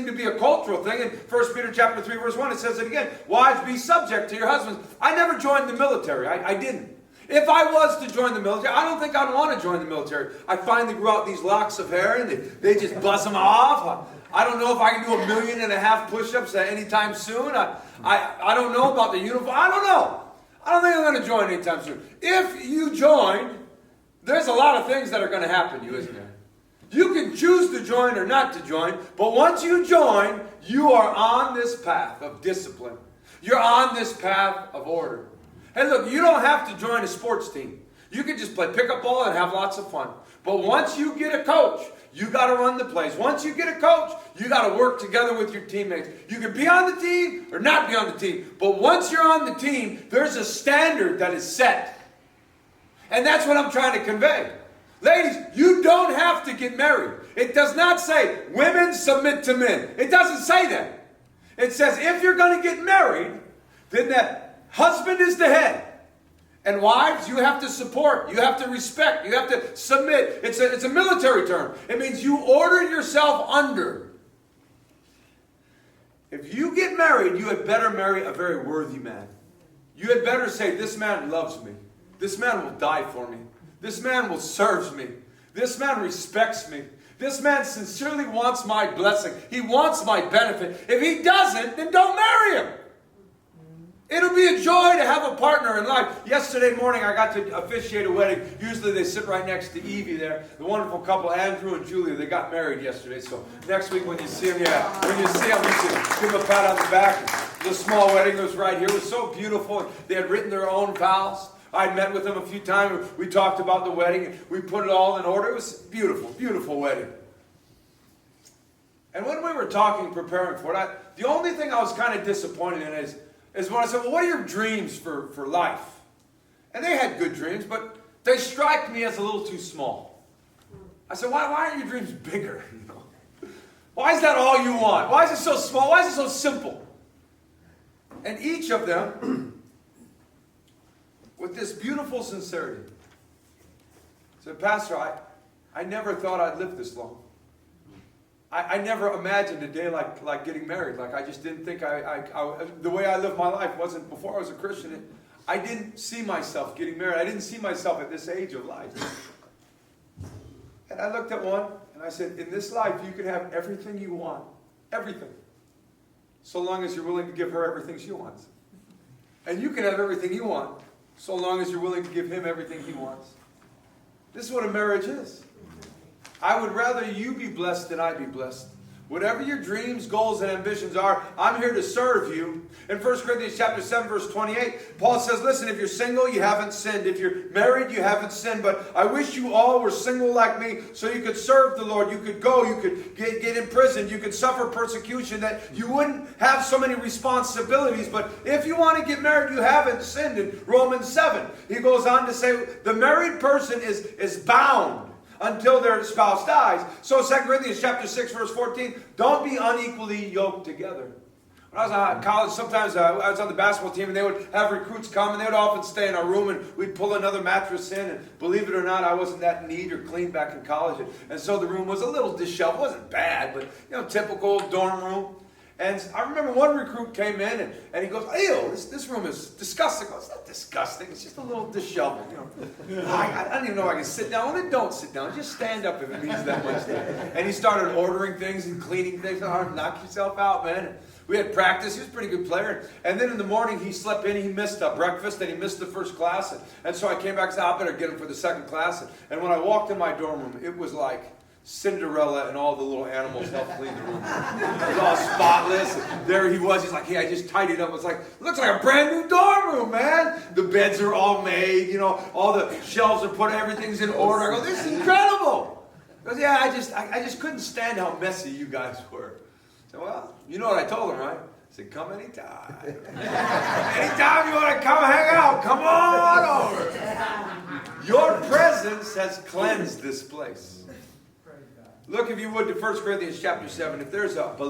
seem to be a cultural thing. In 1 Peter chapter 3, verse 1, it says it again. Wives, be subject to your husbands. I never joined the military. I didn't. If I was to join the military, I don't think I'd want to join the military. I finally grew out these locks of hair, and they just buzz them off. I don't know if I can do 1.5 million push-ups anytime soon. I don't know about the uniform. I don't know. I don't think I'm going to join anytime soon. If you join, there's a lot of things that are going to happen to you, isn't there? You can choose to join or not to join, but once you join, you are on this path of discipline. You're on this path of order. Hey, look, you don't have to join a sports team. You can just play pickup ball and have lots of fun. But once you get a coach, you got to run the plays. Once you get a coach, you got to work together with your teammates. You can be on the team or not be on the team. But once you're on the team, there's a standard that is set. And that's what I'm trying to convey. Ladies, you don't have to get married. It does not say women submit to men. It doesn't say that. It says if you're going to get married, then that husband is the head. And wives, you have to support. You have to respect. You have to submit. It's a military term. It means you order yourself under. If you get married, you had better marry a very worthy man. You had better say, this man loves me. This man will die for me. This man will serve me. This man respects me. This man sincerely wants my blessing. He wants my benefit. If he doesn't, then don't marry him. It'll be a joy to have a partner in life. Yesterday morning, I got to officiate a wedding. Usually they sit right next to Evie there. The wonderful couple, Andrew and Julia, they got married yesterday. So next week when you see them, when you see them, you should give them a pat on the back. The small wedding was right here. It was so beautiful. They had written their own vows. I met with them a few times. We talked about the wedding. We put it all in order. It was a beautiful, beautiful wedding. And when we were talking, preparing for it, the only thing I was kind of disappointed in is when I said, well, what are your dreams for life? And they had good dreams, but they strike me as a little too small. I said, why aren't your dreams bigger? Why is that all you want? Why is it so small? Why is it so simple? And each of them, with this beautiful sincerity, said, Pastor, I never thought I'd live this long. I never imagined a day like getting married. Like I just didn't think the way I lived my life wasn't before I was a Christian. I didn't see myself getting married. I didn't see myself at this age of life. And I looked at one and I said, in this life you can have everything you want. Everything. So long as you're willing to give her everything she wants. And you can have everything you want. So long as you're willing to give him everything he wants. This is what a marriage is. I would rather you be blessed than I be blessed. Whatever your dreams, goals, and ambitions are, I'm here to serve you. In 1 Corinthians chapter 7, verse 28, Paul says, listen, if you're single, you haven't sinned. If you're married, you haven't sinned. But I wish you all were single like me so you could serve the Lord. You could go, you could get imprisoned, you could suffer persecution, that you wouldn't have so many responsibilities. But if you want to get married, you haven't sinned. In Romans 7, he goes on to say, the married person is bound until their spouse dies. So 2 Corinthians chapter 6, verse 14, don't be unequally yoked together. When I was in college, sometimes I was on the basketball team and they would have recruits come and they would often stay in our room and we'd pull another mattress in. And believe it or not, I wasn't that neat or clean back in college. And so the room was a little disheveled. It wasn't bad, but typical dorm room. And I remember one recruit came in and he goes, ew, this room is disgusting. I go, it's not disgusting. It's just a little disheveled. I don't even know if I can sit down. Well, then don't sit down. Just stand up if it means that much to you. And he started ordering things and cleaning things. Knock yourself out, man. We had practice. He was a pretty good player. And then in the morning, he slept in. He missed breakfast and he missed the first class. And so I came back and said, I better get him for the second class. And when I walked in my dorm room, it was like Cinderella and all the little animals helped clean the room. It was all spotless. There he was. He's like, hey, I just tidied up. It's like, it looks like a brand new dorm room, man. The beds are all made. All the shelves are put. Everything's in order. I go, this is incredible. He goes, yeah, I just couldn't stand how messy you guys were. I said, well, you know what I told him, right? I said, come anytime. Anytime you want to come hang out, come on over. Your presence has cleansed this place. Look, if you would, to 1 Corinthians chapter 7. If there's a